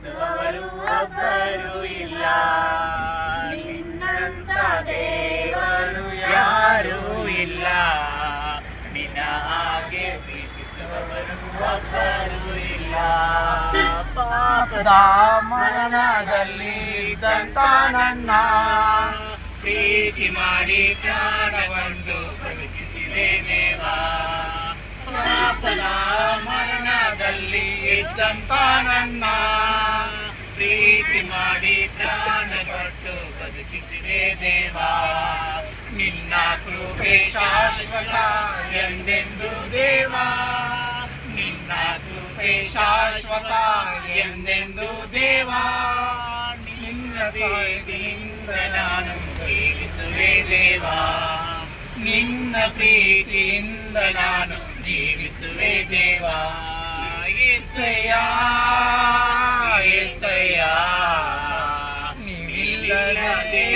ಪ್ರೀತಿಸುವವರು ಒಬ್ಬರು ಇಲ್ಲ. ನಿನ್ನಂತ ದೇವರು ಯಾರೂ ಇಲ್ಲ. ನಿನ್ನ ಹಾಗೆ ಪ್ರೀತಿಸುವವರು ಒಬ್ಬರು ಇಲ್ಲ. ಪಾಪದ ಮರಣದಲ್ಲಿ ಇದ್ದಂತ ನನ್ನ ಪ್ರೀತಿ ಮಾಡಿ ಪ್ರಾಣವನ್ನು ಬದುಕಿಸಿದೆ ದೇವಾ. ಪಾಪದ ಮರಣದಲ್ಲಿ ಇದ್ದಂತ ನನ್ನ ಪ್ರೀತಿ ಮಾಡಿ ಪ್ರಾಣ ಕೊಟ್ಟು ಬದುಕಿಸಿದೆ ದೇವಾ. ನಿನ್ನ ಕೃಪೆ ಶಾಶ್ವತ ಎಂದೆಂದು ದೇವಾ. ನಿನ್ನ ಕೃಪೆ ಶಾಶ್ವತ ಎಂದೆಂದು ದೇವಾ. ನಿನ್ನ ಪ್ರೀತಿಯಿಂದ ನಾನು ಜೀವಿಸುವೆ ದೇವಾ. ನಿನ್ನ ಪ್ರೀತಿಯಿಂದ ನಾನು ಜೀವಿಸುವೆ ದೇವಾ. యేసయ్య యేసయ్య ನೀನಿಲ್ಲದೆ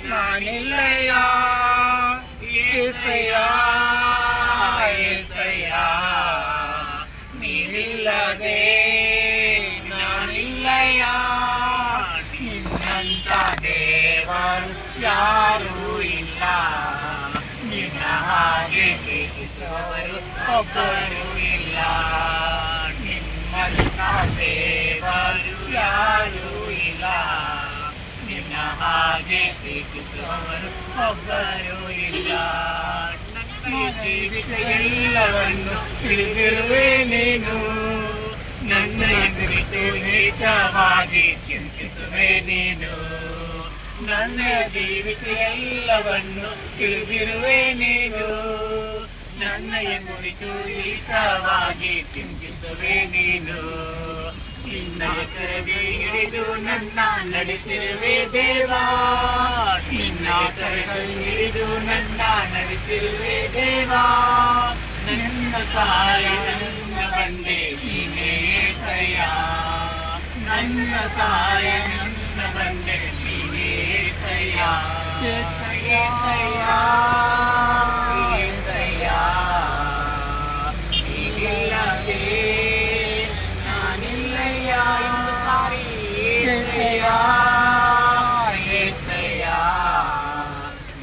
ನಾನಿಲ್ಲಯ್ಯ. యేసయ్య యేసయ్య ನೀನಿಲ್ಲದೆ ನಾನಿಲ್ಲಯ್ಯ. ನಿನ್ನಂತ ದೇವರು ಯಾರೂ ಇಲ್ಲ. ನಿನ್ನ ಹಾಗೆ ಪ್ರೀತಿಸುವವರು ಒಬ್ಬರು ಇಲ್ಲ. ನಿಮ್ಮಂತ ದೇವರು ಯಾರೂ ಇಲ್ಲ. ನಿನ್ನ ಹಾಗೆ ಪ್ರೀತಿಸುವವರು ಒಬ್ಬರು ಇಲ್ಲ. ನನ್ನ ಜೀವಿತ ಎಲ್ಲವನ್ನು ತಿಳಿದಿರುವೆ ನೀನು. ನನ್ನ ಕುರಿತು ನಿಜವಾಗಿ ಚಿಂತಿಸುವೆ ನೀನು. ನನ್ನ ಜೀವಿತ ಎಲ್ಲವನ್ನು ತಿಳಿದಿರುವೆ ನೀನು. ನನ್ನಯ ಕುರಿತು ಹಿತವಾಗಿ ಚಿಂತಿಸುವೆ ನೀನು. ನಿನ್ನ ಕರೆಗೆ ಹಿಡಿದು ನನ್ನ ನಡೆಸಿರುವೆ ದೇವಾ. ನಿನ್ನ ಕರೆಗೆ ಹಿಡಿದು ನನ್ನ ನಡೆಸಿರುವೆ ದೇವಾ. ನನ್ನ ಸಹಾಯ ನನ್ನ ಬಂದೆ ನೀನೇ యేసయ్య. ನನ್ನ ಸಹಾಯ ನನ್ನ ಬಂದೆ ನೀನೇ యేసయ్య. యేసయ్య యేసయ్య ನೀನಿಲ್ಲದೆ ನಾನಿಲ್ಲಯ್ಯ. యేసయ్య యేసయ్య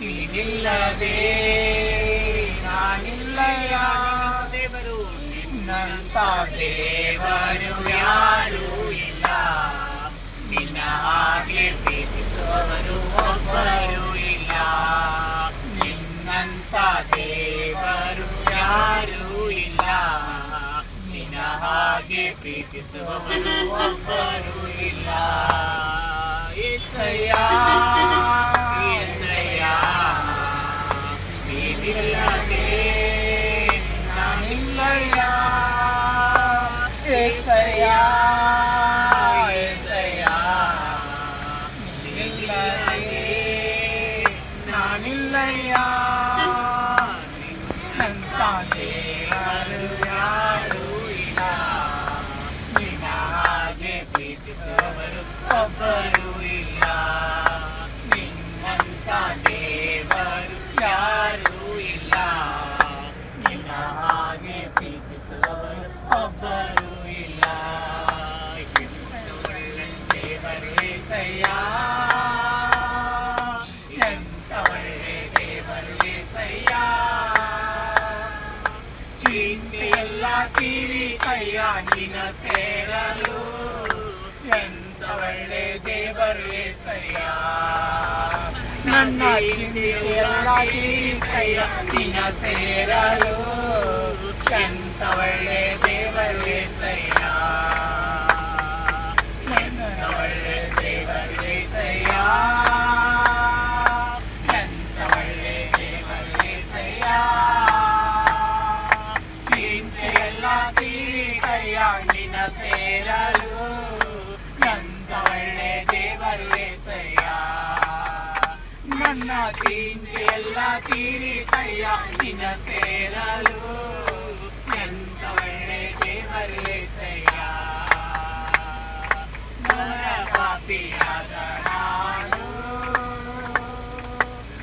ನೀನಿಲ್ಲದೆ ನಾನಿಲ್ಲಯ್ಯ. ದೇವರು ನಿನ್ನಂತ ದೇವರು ಯಾರೂ ಇಲ್ಲ. ನಿನ್ನ ಹಾಗೆ ಪ್ರೀತಿಸುವವರು ಒಬ್ಬರು ಇಲ್ಲ. ನಿನ್ನಂತ ದೇವರು ಯಾರೂ ಇಲ್ಲ. ನಿನ್ನ ಹಾಗೆ ಪ್ರೀತಿಸುವವರು ಒಬ್ಬರು ಇಲ್ಲ. యేసయ్య యేసయ్ಯ ನೀನಿಲ್ಲದೆ ನಾನಿಲ್ಲಯ್ಯ. యేసయ్య యేసయ్య ನೀನಿಲ್ಲದೆ ನಾನಿಲ್ಲಯ್ಯ. ನಿನ್ನಂತ ದೇವರು ಯಾರೂ ಇಲ್ಲ. ನಿನ್ನ ಹಾಗೆ ಪ್ರೀತಿಸುವವರು ಒಬ್ಬರು ಇಲ್ಲ. ನಿನ್ನಂತ ದೇವರು ಯಾರೂ ಇಲ್ಲ. ನಿನ್ನ ಹಾಗೆ ಪ್ರೀತಿಸುವವರು ಒಬ್ಬರು ಇಲ್ಲ. ಎಂತ ಒಳ್ಳೆ ದೇವರು యేసయ్య. ಎಂತ ಒಳ್ಳೆ ದೇವರು యేసయ్య. ಚಿಂತೆಯೆಲ್ಲ ತೀರಿ ಕೈಯ ನಿನ್ನ ಸೇರಲು. ಎಂತ ಒಳ್ಳೆ ದೇವರು యేసయ్య. ನನ್ನ ಚಿಂತೆಯೆಲ್ಲ ತೀರಿ ಕೈಯ ನಿನ್ನ ಸೇರಲು. ಎಂತ ಒಳ್ಳೆ ದೇವರು యేసయ్య. ಎಂತ ಒಳ್ಳೆ ದೇವರು యేసయ్ಯ. ಎಂತ ಒಳ್ಳೆ ದೇವರು యేಸయ్ಯ. ಚಿಂತೆಯೆಲ್ಲ ತೀರಿ ಕೈಯ ನಿನ್ನ ಸೇರಲು. ಎಂತ ಒಳ್ಳೆ ದೇವರು యేಸయ్ಯ. ನನ್ನ ಚಿಂತೆಯೆಲ್ಲ ತೀರಿ ಕೈಯ ನಿನ್ನ ಸೇರಲು. ಎಂತ ಒಳ್ಳೆ ದೇವರು యేಸయ్ಯ. ಪಾಪಿಯಾದ ನಾನು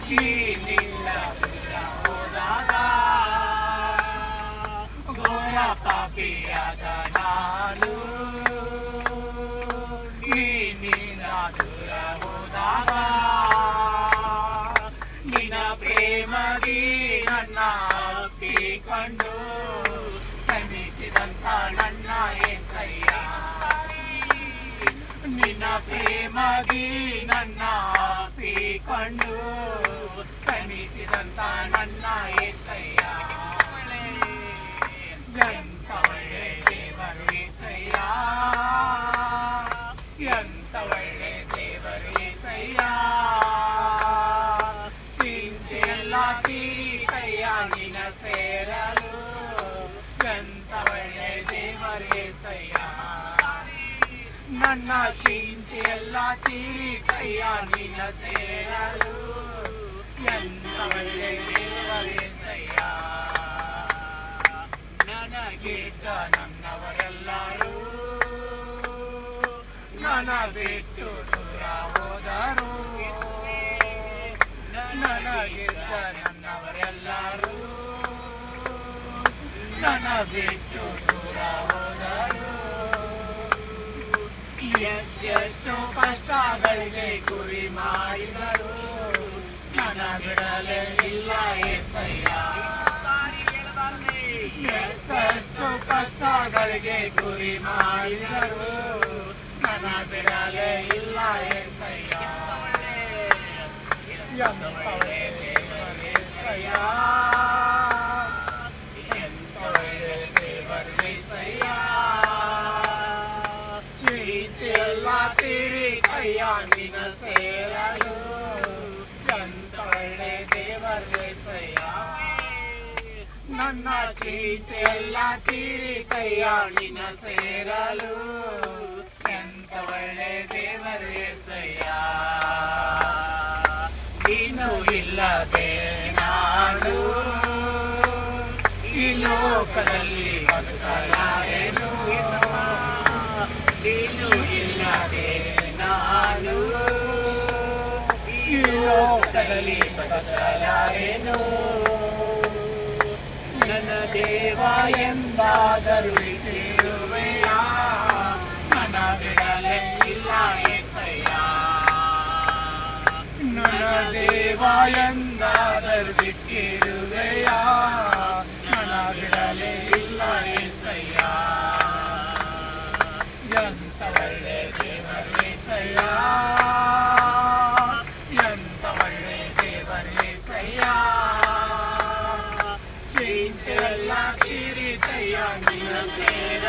ನೀನಿಲ್ಲ ಹೋದಾಗ. ಘೋರ ಪಾಪಿಯಾದ ನಾನು ಪ್ರೇಮವಾಗಿ ನನ್ನ ಅಪ್ಪಿಕೊಂಡು ಕ್ಷಮಿಸಿದಂತ ನನ್ನ యేసయ్య ನಿನ್ನ ಪ್ರೇಮವಾಗಿ ನನ್ನ ಅಪ್ಪಿಕೊಂಡು ಕ್ಷಮಿಸಿದಂತ ನನ್ನ యేసయ్య ಎಂತ ಒಳ್ಳೆ ದೇವರು యేసయ్య ಎಂತ ಒಳ್ಳೆ ದೇವರು యేసయ్య ಚಿಂತೆಯೆಲ್ಲ ತೀರಿತಯ್ಯ ನಿನ್ನ ಸೇರಲು ಎಂತ ಒಳ್ಳೆ ದೇವರು యేసయ్య ನನ್ನ ಚಿಂತೆಯೆಲ್ಲ ತೀರಿತಯ್ಯ ನಿನ್ನ ಸೇರಲು ಎಂತ ಒಳ್ಳೆ ದೇವರು యేసయ్ಯ ನನಗಿದ್ದ ನನ್ನವರೆಲ್ಲರೂ ನನ್ನ ಬಿಟ್ಟು ದೂರ ಹೋದರು ನನಗಿದ್ದ ನನ್ನವರೆಲ್ಲರೂ ನನ್ನ ಬಿಟ್ಟು ದೂರ ಹೋದರು ಎಷ್ಟೆಷ್ಟು ಕಷ್ಟಗಳಿಗೆ ಗುರಿ ಮಾಡಿದರು ನನ್ನ ಬಿಡಲೇ ಇಲ್ಲ యేసయ్య ಎಷ್ಟೆಷ್ಟು ಕಷ್ಟಗಳಿಗೆ ಗುರಿ ಮಾಡಿದರು ನನ್ನ ಬಿಡಲೇ ಇಲ್ಲ యేసయ్య ಎಂತ ಒಳ್ಳೆ ದೇವರು యేసయ్య ಎಂತ ಒಳ್ಳೆ ದೇವರು యేಸయ్ಯ ಚಿಂತೆಯೆಲ್ಲ ತೀರಿತಯ್ಯ ನಿನ್ನ ಸೇರಲು ಎಂತ ಒಳ್ಳೆ ದೇವರು యేಸయ్ಯ ನನ್ನ ಚಿಂತೆಯೆಲ್ಲ ತೀರಿತಯ್ಯ ನಿನ್ನ ಸೇರಲು ಎಂತ ಒಳ್ಳೆ ದೇವರು యేసయ్య ನೀನು ಇಲ್ಲದೆ ನಾನು ಈ ಲೋಕದಲ್ಲಿ ಬದುಕಲಾರೆನು ನೀನು ಇಲ್ಲದೆ ನಾನು ಈ ಲೋಕದಲ್ಲಿ ಬದುಕಲಾರೆನು ನನ್ನ ದೇವ ಎಂದಾದರೂ ಇರುವೆಯ ನನ್ನ ಬಿಡಲೇ ಇಲ್ಲ యేಸయ్ಯ ನನ್ನ ದೇವ ಎಂದಾದರೂ ಬಿಟ್ಟಿರುವೆಯ ನನ್ನ ಬಿಡಲೇ ಇಲ್ಲ యేಸయ్ಯ ಎಂತ ಒಳ್ಳೆ ದೇವರು యేಸయ్ಯ ಎಂತ ಒಳ್ಳೆ ದೇವರು యేಸయ్ಯ ಚಿಂತೆಯೆಲ್ಲ ತೀರಿತಯ್ಯ ನಿನ್ನ ಸೇರಲು